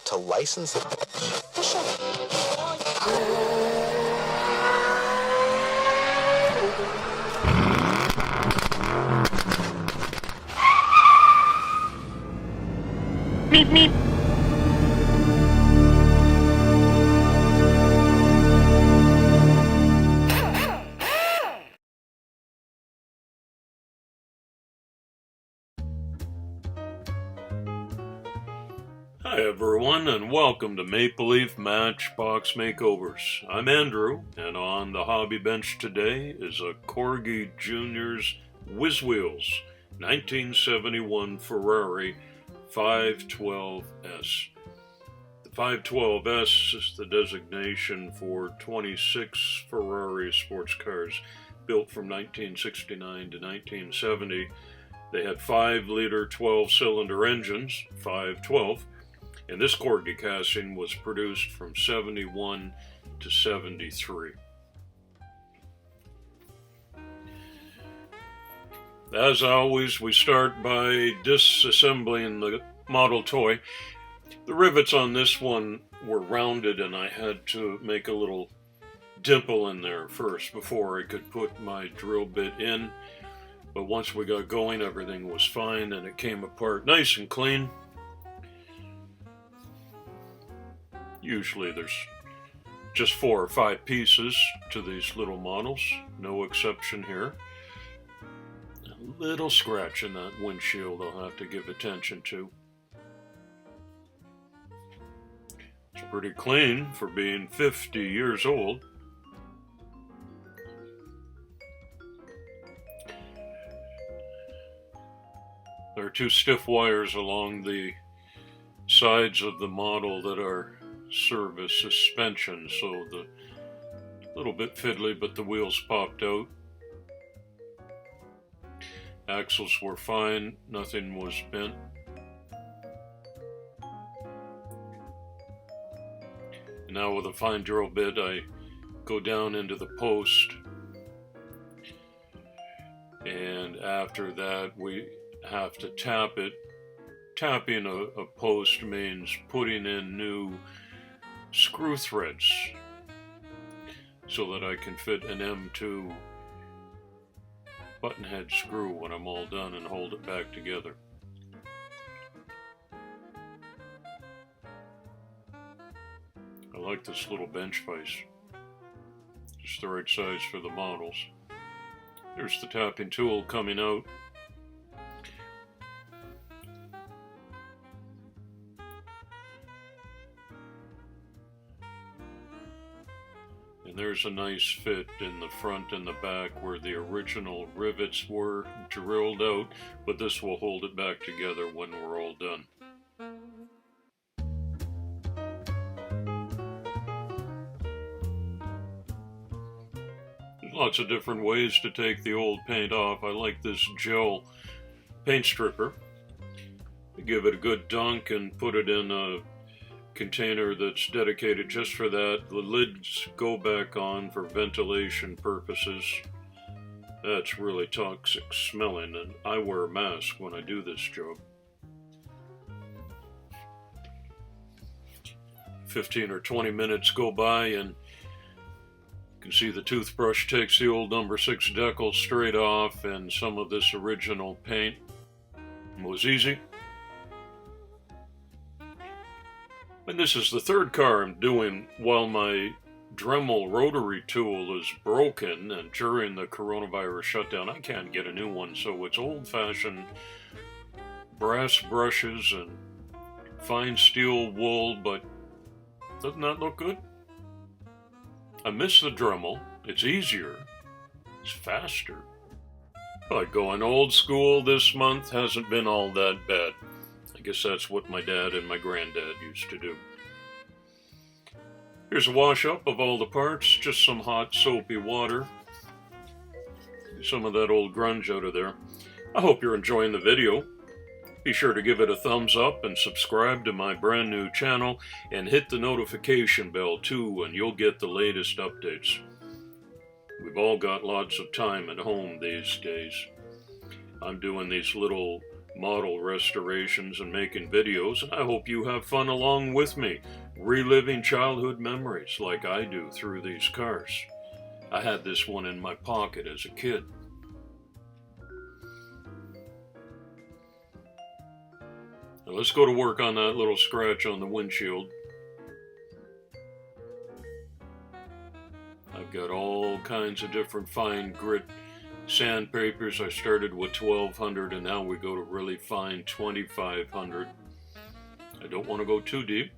to license it. Meep, meep. Hi everyone, and welcome to Maple Leaf Matchbox Makeovers. I'm Andrew, and on the hobby bench today is a Corgi Juniors Whizzwheels 1971 Ferrari 512S. The 512S is the designation for 26 Ferrari sports cars built from 1969 to 1970. They had 5-liter 12-cylinder engines, 512, and this Corgi casting was produced from 71 to 73. As always, we start by disassembling the model toy. The rivets on this one were rounded, and I had to make a little dimple in there first before I could put my drill bit in. But once we got going, everything was fine, and it came apart nice and clean. Usually there's just 4 or 5 pieces to these little models, no exception here. A little scratch in that windshield I'll have to give attention to. It's pretty clean for being 50 years old. There are 2 stiff wires along the sides of the model that are service suspension, so the little bit fiddly, but the wheels popped out. Axles were fine, nothing was bent. And now with a fine drill bit, I go down into the post, and after that we have to tap it. Tapping a post means putting in new screw threads so that I can fit an M2 button head screw when I'm all done and hold it back together. I like this little bench vise. Just the right size for the models. There's the tapping tool coming out. And there's a nice fit in the front and the back where the original rivets were drilled out, but this will hold it back together when we're all done. There's lots of different ways to take the old paint off. I like this gel paint stripper. I give it a good dunk and put it in a container that's dedicated just for that. The lids go back on for ventilation purposes. That's really toxic smelling, and I wear a mask when I do this job. 15 or 20 minutes go by, and you can see the toothbrush takes the old number 6 decal straight off, and some of this original paint was easy. And this is the 3rd car I'm doing while my Dremel rotary tool is broken, and during the coronavirus shutdown I can't get a new one, so it's old-fashioned brass brushes and fine steel wool, but doesn't that look good? I miss the Dremel. It's easier. It's faster. But going old school this month hasn't been all that bad. I guess that's what my dad and my granddad used to do. Here's a wash-up of all the parts, just some hot soapy water. Some of that old grunge out of there. I hope you're enjoying the video. Be sure to give it a thumbs up and subscribe to my brand new channel, and hit the notification bell too, and you'll get the latest updates. We've all got lots of time at home these days. I'm doing these little model restorations and making videos, and I hope you have fun along with me, reliving childhood memories like I do through these cars. I had this one in my pocket as a kid. Now let's go to work on that little scratch on the windshield. I've got all kinds of different fine grit sandpapers. I started with 1200 and now we go to really fine 2500. I don't want to go too deep.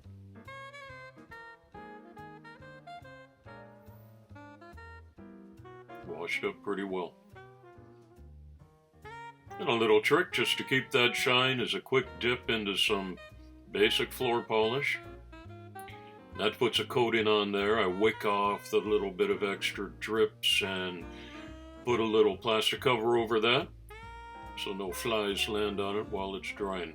Washed up pretty well. And a little trick just to keep that shine is a quick dip into some basic floor polish. That puts a coating on there. I wick off the little bit of extra drips and put a little plastic cover over that so no flies land on it while it's drying.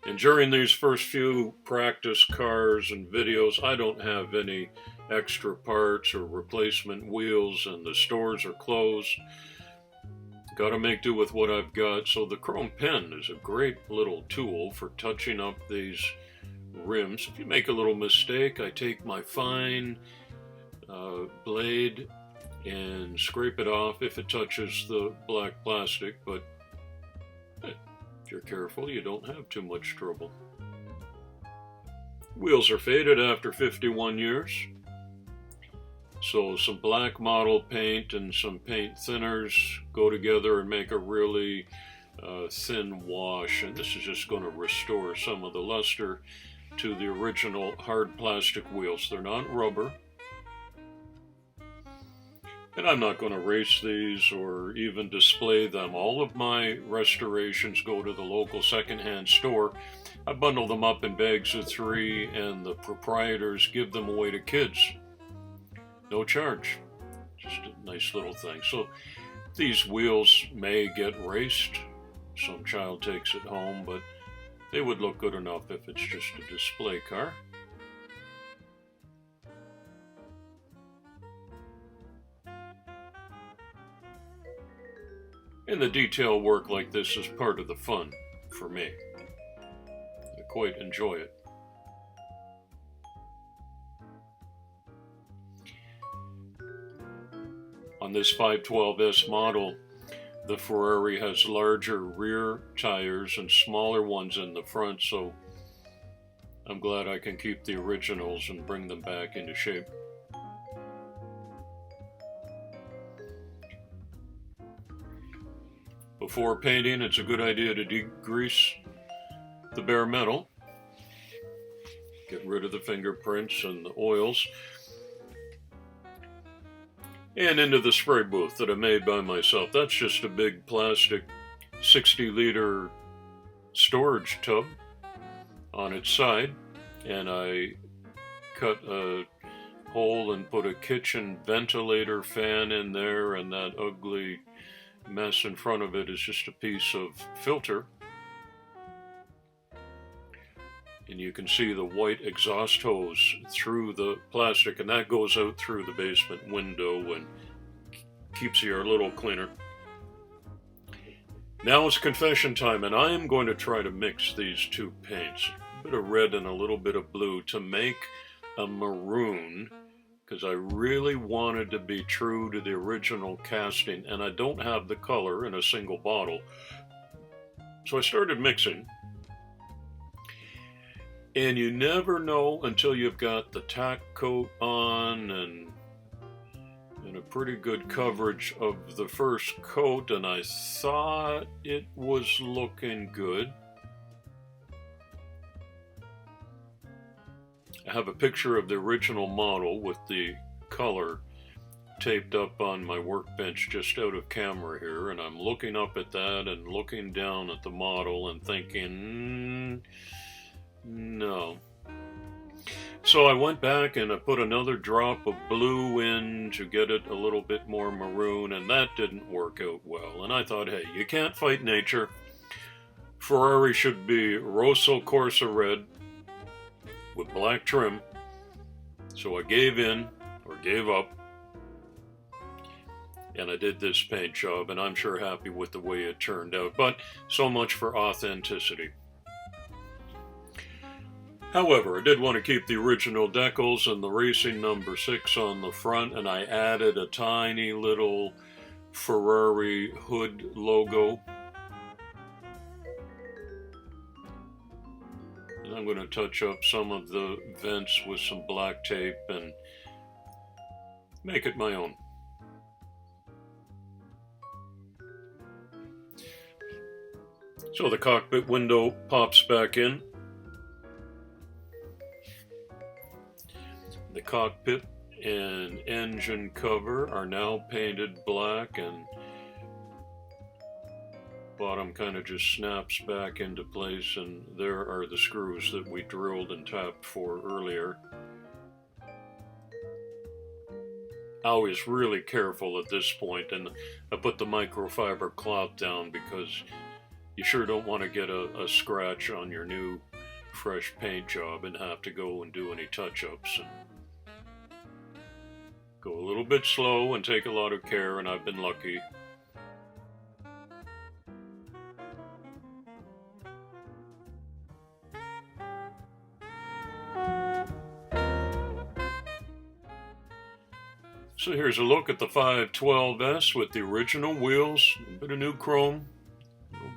And during these first few practice cars and videos, I don't have any extra parts or replacement wheels and the stores are closed. Got to make do with what I've got. So the chrome pen is a great little tool for touching up these rims. If you make a little mistake, I take my fine blade and scrape it off if it touches the black plastic, but if you're careful, you don't have too much trouble. Wheels are faded after 51 years. So some black model paint and some paint thinners go together and make a really thin wash. And this is just going to restore some of the luster to the original hard plastic wheels. They're not rubber. And I'm not going to race these or even display them. All of my restorations go to the local secondhand store. I bundle them up in bags of 3 and the proprietors give them away to kids. No charge. Just a nice little thing. So these wheels may get raced. Some child takes it home, but they would look good enough if it's just a display car. And the detail work like this is part of the fun for me. I quite enjoy it. On this 512S model, the Ferrari has larger rear tires and smaller ones in the front, so I'm glad I can keep the originals and bring them back into shape. Before painting, it's a good idea to degrease the bare metal. Get rid of the fingerprints and the oils. And into the spray booth that I made by myself. That's just a big plastic 60-liter storage tub on its side. And I cut a hole and put a kitchen ventilator fan in there, and that ugly mess in front of it is just a piece of filter. And you can see the white exhaust hose through the plastic, and that goes out through the basement window and keeps the air a little cleaner. Now it's confession time, and I am going to try to mix these two paints, a bit of red and a little bit of blue, to make a maroon, because I really wanted to be true to the original casting, and I don't have the color in a single bottle. So I started mixing. And you never know until you've got the tack coat on and a pretty good coverage of the first coat, and I thought it was looking good. I have a picture of the original model with the color taped up on my workbench just out of camera here, and I'm looking up at that and looking down at the model and thinking, no. So I went back and I put another drop of blue in to get it a little bit more maroon, and that didn't work out well. And I thought, hey, you can't fight nature. Ferrari should be rosso corsa red with black trim. So I gave in, or gave up, and I did this paint job, and I'm sure happy with the way it turned out. But so much for authenticity. However, I did want to keep the original decals and the racing number 6 on the front, and I added a tiny little Ferrari hood logo. And I'm going to touch up some of the vents with some black tape and make it my own. So the cockpit window pops back in. The cockpit and engine cover are now painted black, and bottom kind of just snaps back into place, and there are the screws that we drilled and tapped for earlier. I was really careful at this point, and I put the microfiber cloth down because you sure don't want to get a scratch on your new fresh paint job and have to go and do any touch-ups. Go a little bit slow and take a lot of care, and I've been lucky. So here's a look at the 512S with the original wheels, a bit of new chrome,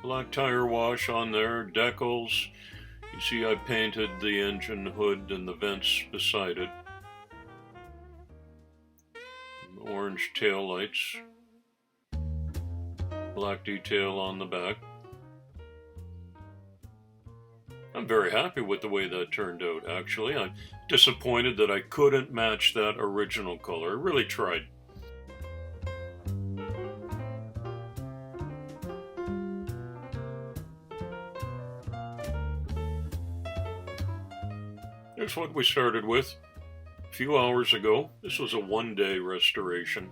black tire wash on there, decals. You see I painted the engine hood and the vents beside it. Orange tail lights, black detail on the back. I'm very happy with the way that turned out, actually. I'm disappointed that I couldn't match that original color. I really tried. Here's what we started with. A few hours ago. This was a one-day restoration.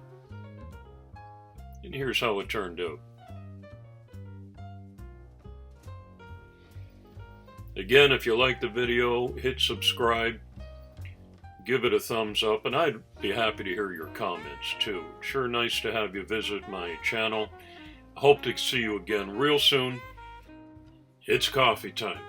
And here's how it turned out. Again, if you like the video, hit subscribe, give it a thumbs up, and I'd be happy to hear your comments too. Sure nice to have you visit my channel. I hope to see you again real soon. It's coffee time.